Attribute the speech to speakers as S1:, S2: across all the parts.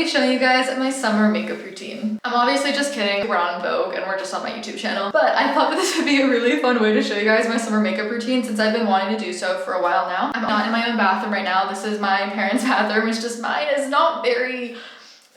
S1: showing you guys my summer makeup routine. I'm obviously just kidding, we're on Vogue and we're just on my YouTube channel, but I thought that this would be a really fun way to show you guys my summer makeup routine since I've been wanting to do so for a while now. I'm not in my own bathroom right now. This is my parents' bathroom. It's just mine is not very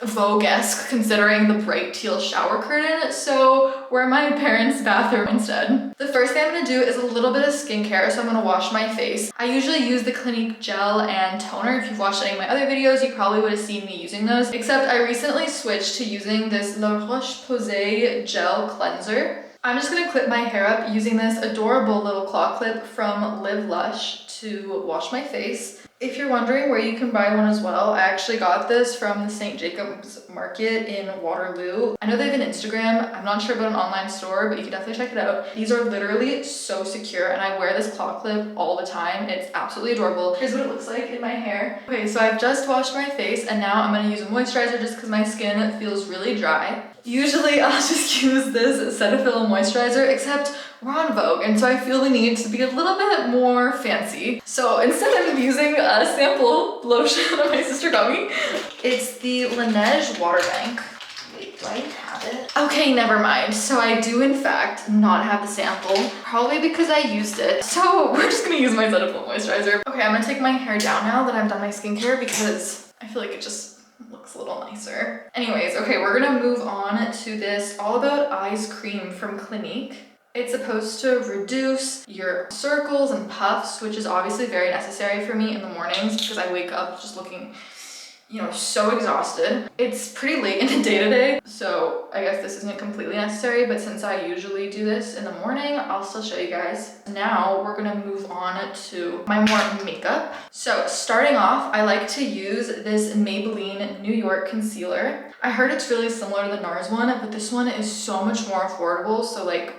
S1: Vogue-esque considering the bright teal shower curtain, so we're in my parents' bathroom instead. The first thing I'm gonna do is a little bit of skincare, so I'm gonna wash my face. I usually use the Clinique gel and toner. If you've watched any of my other videos, you probably would have seen me using those, except I recently switched to using this La Roche-Posay gel cleanser. I'm just gonna clip my hair up using this adorable little claw clip from Live Lush to wash my face. If you're wondering where you can buy one as well, I actually got this from the St. Jacob's Market in Waterloo. I know they have an Instagram. I'm not sure about an online store, but you can definitely check it out. These are literally so secure and I wear this claw clip all the time. It's absolutely adorable. Here's what it looks like in my hair. Okay, so I've just washed my face and now I'm gonna use a moisturizer just because my skin feels really dry. Usually I'll just use this Cetaphil moisturizer, except we're on Vogue and so I feel the need to be a little bit more fancy. So instead of using a sample lotion that my sister got me, it's the Laneige Water Bank. Wait, do I have it? Okay, never mind. So I do in fact not have the sample, probably because I used it. So we're just gonna use my Cetaphil moisturizer. Okay, I'm gonna take my hair down now that I've done my skincare because I feel like it just looks a little nicer. Anyways, okay, we're gonna move on to this All About Eyes cream from Clinique. It's supposed to reduce your circles and puffs, which is obviously very necessary for me in the mornings because I wake up just looking, you know, so exhausted. It's pretty late in the day today, so I guess this isn't completely necessary, but since I usually do this in the morning, I'll still show you guys. Now we're gonna move on to my more makeup. So starting off, I like to use this Maybelline New York concealer. I heard it's really similar to the NARS one, but this one is so much more affordable, so like,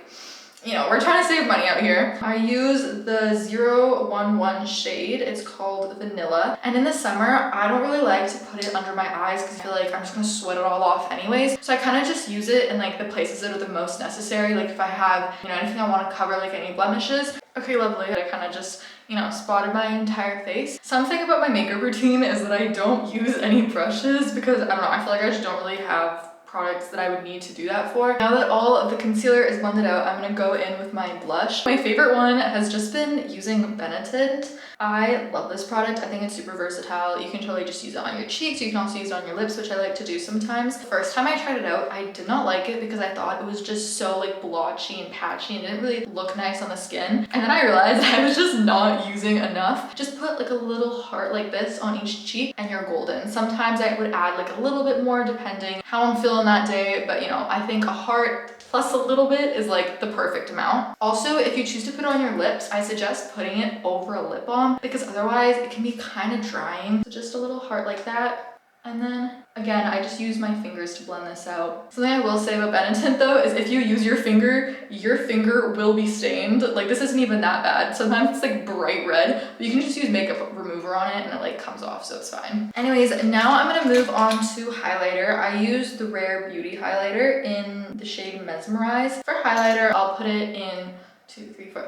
S1: you know, we're trying to save money out here. I use the 011 shade. It's called Vanilla. And in the summer, I don't really like to put it under my eyes because I feel like I'm just gonna sweat it all off anyways. So I kind of just use it in like the places that are the most necessary. Like if I have, you know, anything I want to cover, like any blemishes. Okay, lovely. I kind of just, you know, spotted my entire face. Something about my makeup routine is that I don't use any brushes because I don't know, I feel like I just don't really have products that I would need to do that for. Now that all of the concealer is blended out, I'm gonna go in with my blush. My favorite one has just been using Benetint. I love this product. I think it's super versatile. You can totally just use it on your cheeks. You can also use it on your lips, which I like to do sometimes. The first time I tried it out, I did not like it because I thought it was just so like blotchy and patchy and it didn't really look nice on the skin. And then I realized I was just not using enough. Just put like a little heart like this on each cheek and you're golden. Sometimes I would add like a little bit more depending how I'm feeling that day, but you know, I think a heart plus a little bit is like the perfect amount. Also, if you choose to put it on your lips, I suggest putting it over a lip balm because otherwise it can be kind of drying. So just a little heart like that. And then again, I just use my fingers to blend this out. Something I will say about Benetint though is if you use your finger will be stained. Like this isn't even that bad. Sometimes it's like bright red, but you can just use makeup remover on it and it like comes off, so it's fine. Anyways, now I'm gonna move on to highlighter. I use the Rare Beauty highlighter in the shade Mesmerize. For highlighter, I'll put it in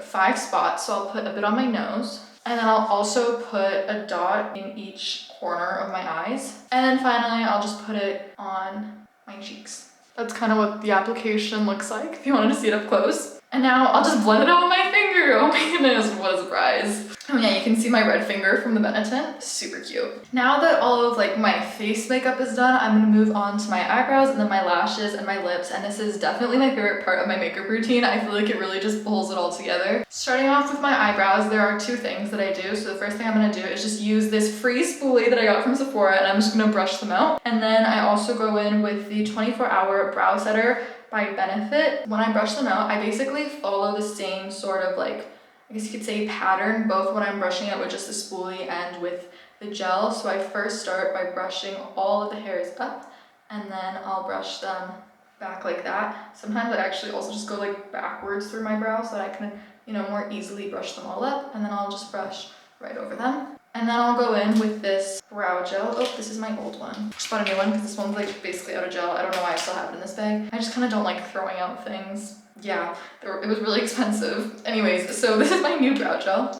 S1: 5 spots. So I'll put a bit on my nose. And then I'll also put a dot in each corner of my eyes. And then finally, I'll just put it on my cheeks. That's kind of what the application looks like if you wanted to see it up close. And now I'll just blend it out with my finger. Oh my goodness, what a surprise. Oh yeah, you can see my red finger from the Benetint. Super cute. Now that all of like my face makeup is done, I'm gonna move on to my eyebrows and then my lashes and my lips. And this is definitely my favorite part of my makeup routine. I feel like it really just pulls it all together. Starting off with my eyebrows, there are 2 things that I do. So the first thing I'm gonna do is just use this free spoolie that I got from Sephora and I'm just gonna brush them out. And then I also go in with the 24-hour brow setter by Benefit. When I brush them out, I basically follow the same sort of like, I guess you could say pattern, both when I'm brushing it with just the spoolie and with the gel. So I first start by brushing all of the hairs up and then I'll brush them back like that. Sometimes I actually also just go like backwards through my brows so that I can, you know, more easily brush them all up, and then I'll just brush right over them. And then I'll go in with this brow gel. Oh, this is my old one. Just bought a new one because this one's like basically out of gel. I don't know why I still have it in this bag. I just kind of don't like throwing out things. Yeah, it was really expensive. Anyways, so this is my new brow gel.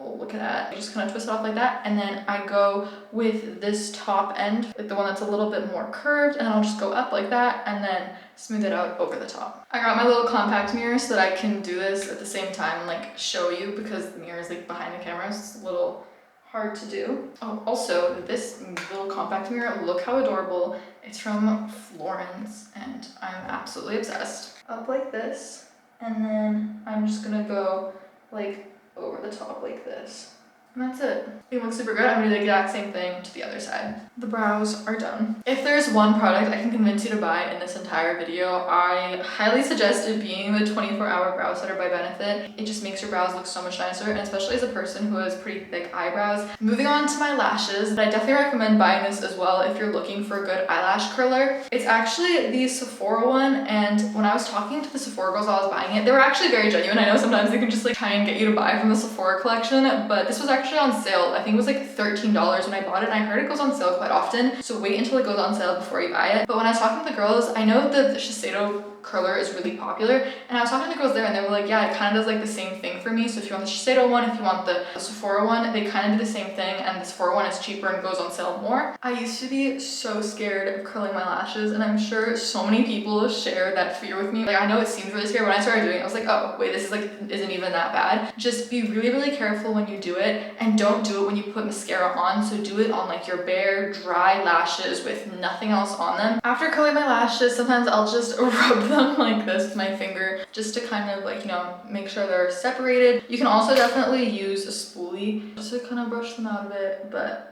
S1: Oh, look at that. I just kind of twist it off like that, and then I go with this top end, like the one that's a little bit more curved, and I'll just go up like that and then smooth it out over the top. I got my little compact mirror so that I can do this at the same time and like show you, because the mirror is like behind the camera, so it's a little hard to do. Oh, also this little compact mirror, look how adorable. It's from Florence and I'm absolutely obsessed. Up like this, and then I'm just gonna go like over the top like this. And that's it. It looks super good. I'm gonna do the exact same thing to the other side. The brows are done. If there's one product I can convince you to buy in this entire video, I highly suggest it being the 24-hour brow setter by Benefit. It just makes your brows look so much nicer, and especially as a person who has pretty thick eyebrows. Moving on to my lashes, I definitely recommend buying this as well if you're looking for a good eyelash curler. It's actually the Sephora one, and when I was talking to the Sephora girls while I was buying it, they were actually very genuine. I know sometimes they can just like try and get you to buy from the Sephora collection, but this was actually on sale. I think it was like $13 when I bought it, and I heard it goes on sale quite often, so wait until it goes on sale before you buy it. But when I was talking to the girls, I know that the Shiseido curler is really popular, and I was talking to the girls there and they were like, yeah, it kind of does like the same thing for me. So if you want the Shiseido one, if you want the Sephora one, they kind of do the same thing, and the Sephora one is cheaper and goes on sale more. I used to be so scared of curling my lashes, and I'm sure so many people share that fear with me. Like, I know it seems really scary, but when I started doing it, I was like, oh wait, this is like isn't even that bad. Just be really careful when you do it, and don't do it when you put mascara on. So do it on like your bare dry lashes with nothing else on them. After curling my lashes, sometimes I'll just rub them like this with my finger just to kind of like, you know, make sure they're separated. You can also definitely use a spoolie just to kind of brush them out a bit, but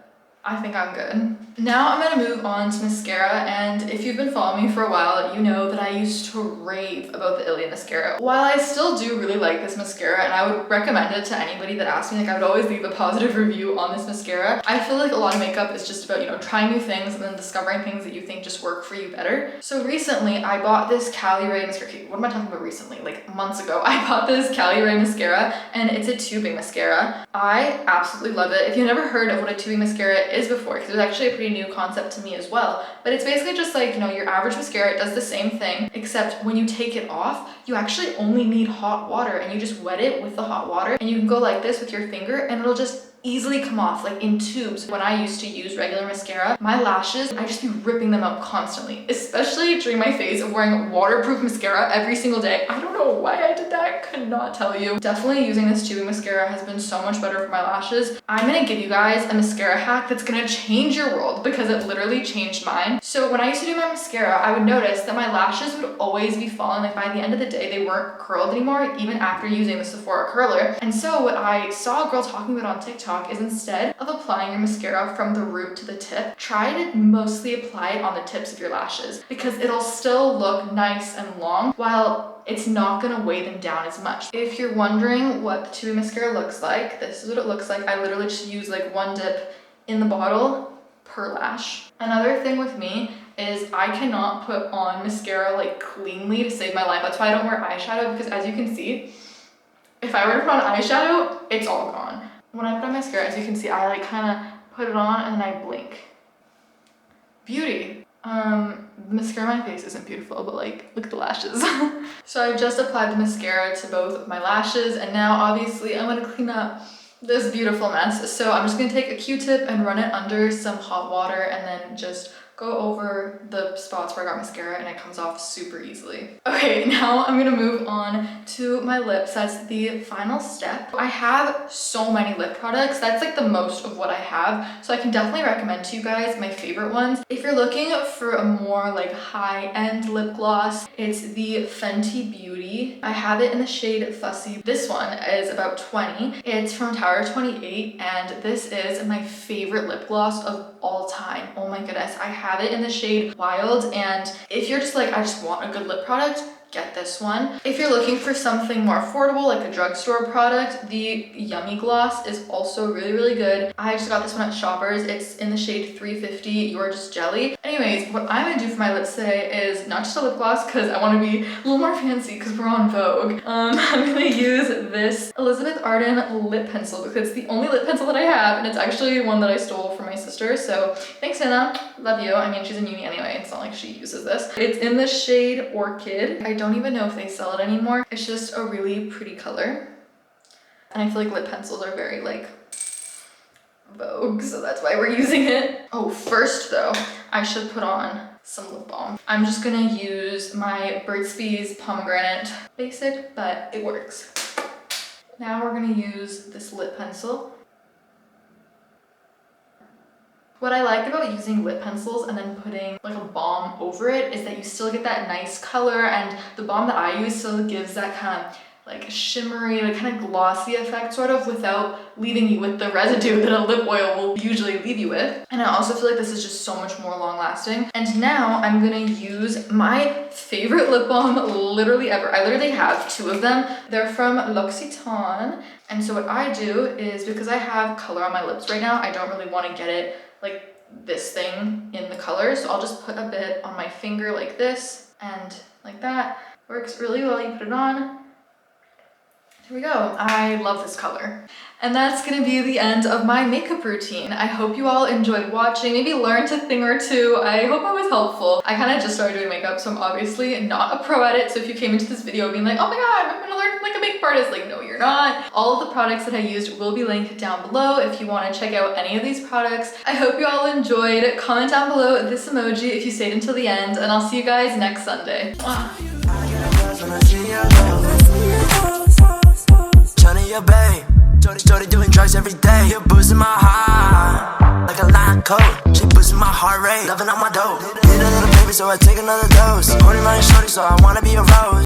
S1: I think I'm good. Now I'm gonna move on to mascara, and if you've been following me for a while, you know that I used to rave about the Ilia mascara. While I still do really like this mascara, and I would recommend it to anybody that asked me, like I would always leave a positive review on this mascara, I feel like a lot of makeup is just about, you know, trying new things and then discovering things that you think just work for you better. So recently I bought this Cali Ray mascara. What am I talking about recently? Like months ago, I bought this Cali Ray mascara, and it's a tubing mascara. I absolutely love it. If you've never heard of what a tubing mascara is before, because it was actually a pretty new concept to me as well, but it's basically just like, you know, your average mascara. It does the same thing, except when you take it off, you actually only need hot water, and you just wet it with the hot water, and you can go like this with your finger and it'll just easily come off like in tubes. When I used to use regular mascara, my lashes, I just be ripping them out constantly, especially during my phase of wearing waterproof mascara every single day. I don't know why I did that, I could not tell you. Definitely using this tubing mascara has been so much better for my lashes. I'm gonna give you guys a mascara hack that's gonna change your world, because it literally changed mine. So when I used to do my mascara, I would notice that my lashes would always be falling. Like by the end of the day, they weren't curled anymore, even after using the Sephora curler. And so what I saw a girl talking about on TikTok is, instead of applying your mascara from the root to the tip, try to mostly apply it on the tips of your lashes, because it'll still look nice and long while it's not gonna weigh them down as much. If you're wondering what the tubing mascara looks like, this is what it looks like. I literally just use like one dip in the bottle per lash. Another thing with me is I cannot put on mascara like cleanly to save my life. That's why I don't wear eyeshadow, because as you can see, if I were to put on eyeshadow, it's all gone. When I put on mascara, as you can see, I like kind of put it on and then I blink. Beauty. The mascara on my face isn't beautiful, but like, look at the lashes. So I've just applied the mascara to both of my lashes, and now obviously I'm gonna clean up this beautiful mess. So I'm just gonna take a Q-tip and run it under some hot water, and then just go over the spots where I got mascara, and it comes off super easily. Okay, now I'm gonna move on to my lips. That's the final step. I have so many lip products. That's like the most of what I have. So I can definitely recommend to you guys my favorite ones. If you're looking for a more like high-end lip gloss, it's the Fenty Beauty. I have it in the shade Fussy. This one is about 20. It's from Tower 28, and this is my favorite lip gloss of all time. Oh my goodness, I have it in the shade Wild, and if you're just like, I just want a good lip product, get this one. If you're looking for something more affordable, like a drugstore product, the Yummy Gloss is also really good. I just got this one at Shoppers. It's in the shade 350, You're Just Jelly. Anyways, what I'm gonna do for my lips today is not just a lip gloss, because I want to be a little more fancy because we're on Vogue. I'm gonna use this Elizabeth Arden lip pencil, because it's the only lip pencil that I have, and it's actually one that I stole from my sister. So thanks, Hannah. Love you. I mean, she's in uni anyway. It's not like she uses this. It's in the shade Orchid. I don't even know if they sell it anymore. It's just a really pretty color. And I feel like lip pencils are very like vogue, so that's why we're using it. Oh, first though, I should put on some lip balm. I'm just gonna use my Burt's Bees pomegranate. Basic, but it works. Now we're gonna use this lip pencil. What I like about using lip pencils and then putting like a balm over it is that you still get that nice color, and the balm that I use still gives that kind of like shimmery, like kind of glossy effect sort of, without leaving you with the residue that a lip oil will usually leave you with. And I also feel like this is just so much more long lasting. And now I'm gonna use my favorite lip balm literally ever. I literally have 2 of them. They're from L'Occitane. And so what I do is, because I have color on my lips right now, I don't really want to get it like this thing in the color. So I'll just put a bit on my finger like this and like that. Works really well. You put it on. Here we go. I love this color. And that's gonna be the end of my makeup routine. I hope you all enjoyed watching, maybe learned a thing or two. I hope I was helpful. I kind of just started doing makeup, so I'm obviously not a pro at it. So if you came into this video being like, oh my god, I'm gonna learn like a makeup artist, like no, you're not. All of the products that I used will be linked down below if you want to check out any of these products. I hope you all enjoyed. Comment down below this emoji if you stayed until the end, and I'll see you guys next Sunday. Mwah.
S2: Your babe, Jody doing drugs every day. You're boosting my heart like a line code. She boosting my heart rate, loving on my dope. Need a little baby, so I take another dose. Holding my shorty, so I wanna be a rose.